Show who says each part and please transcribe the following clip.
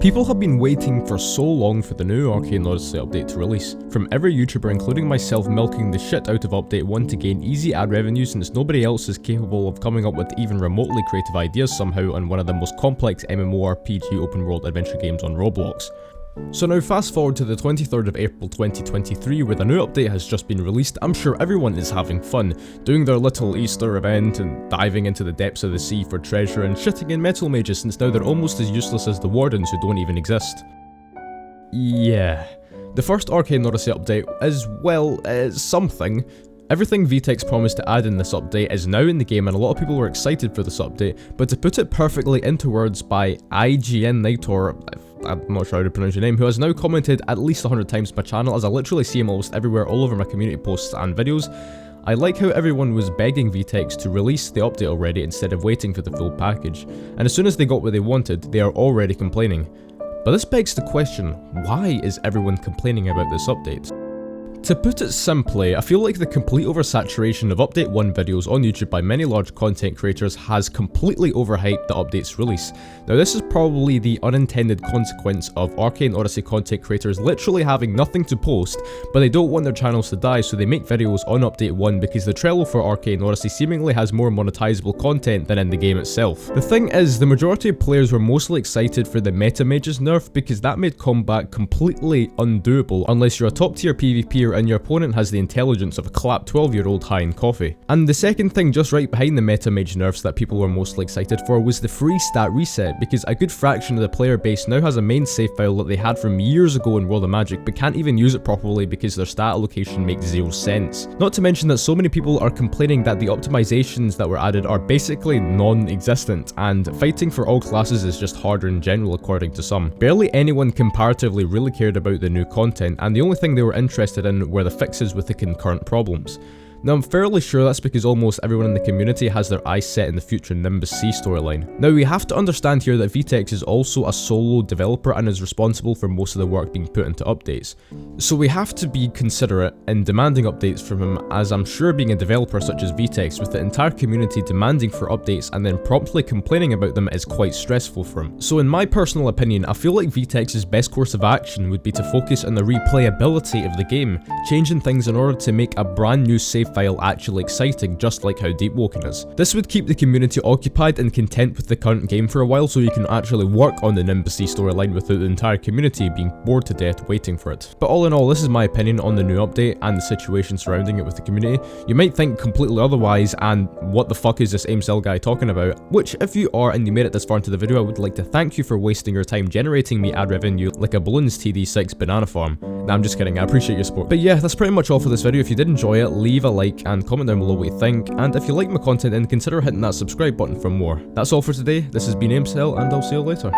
Speaker 1: People have been waiting for so long for the new Arcane Odyssey update to release, from every YouTuber including myself milking the shit out of update 1 to gain easy ad revenue since nobody else is capable of coming up with even remotely creative ideas somehow on one of the most complex MMORPG open world adventure games on Roblox. So now fast forward to the 23rd of April 2023 where the new update has just been released. I'm sure everyone is having fun, doing their little Easter event and diving into the depths of the sea for treasure and shitting in metal mages since now they're almost as useless as the wardens who don't even exist. Yeah. The first Arcane Odyssey update is, well, something. Everything VTech promised to add in this update is now in the game and a lot of people were excited for this update, but to put it perfectly into words by IGN Nightor, I'm not sure how to pronounce your name, who has now commented at least 100 times on my channel as I literally see him almost everywhere all over my community posts and videos. I like how everyone was begging VTech to release the update already instead of waiting for the full package, and as soon as they got what they wanted, they are already complaining. But this begs the question, why is everyone complaining about this update? To put it simply, I feel like the complete oversaturation of Update 1 videos on YouTube by many large content creators has completely overhyped the update's release. Now this is probably the unintended consequence of Arcane Odyssey content creators literally having nothing to post, but they don't want their channels to die so they make videos on Update 1 because the trailer for Arcane Odyssey seemingly has more monetizable content than in the game itself. The thing is, the majority of players were mostly excited for the meta mages nerf because that made combat completely undoable unless you're a top tier PvPer and your opponent has the intelligence of a clapped 12-year-old high in coffee. And the second thing just right behind the meta mage nerfs that people were mostly excited for was the free stat reset, because a good fraction of the player base now has a main save file that they had from years ago in World of Magic but can't even use it properly because their stat allocation makes zero sense. Not to mention that so many people are complaining that the optimizations that were added are basically non-existent, and fighting for all classes is just harder in general according to some. Barely anyone comparatively really cared about the new content, and the only thing they were interested in were the fixes with the concurrent problems. Now I'm fairly sure that's because almost everyone in the community has their eyes set in the future Nimbus C storyline. Now we have to understand here that VTech is also a solo developer and is responsible for most of the work being put into updates. So we have to be considerate in demanding updates from him, as I'm sure being a developer such as VTech with the entire community demanding for updates and then promptly complaining about them is quite stressful for him. So in my personal opinion, I feel like VTech's best course of action would be to focus on the replayability of the game, changing things in order to make a brand new save file actually exciting, just like how Deepwoken is. This would keep the community occupied and content with the current game for a while so you can actually work on the Nimbus C storyline without the entire community being bored to death waiting for it. But all in all, this is my opinion on the new update and the situation surrounding it with the community. You might think completely otherwise and what the fuck is this Aimsell guy talking about, which if you are and you made it this far into the video, I would like to thank you for wasting your time generating me ad revenue like a balloon's TD6 banana farm. Nah, I'm just kidding, I appreciate your support. But yeah, that's pretty much all for this video. If you did enjoy it, leave a like and comment down below what you think, and if you like my content then consider hitting that subscribe button for more. That's all for today, this has been Aimsell and I'll see you later.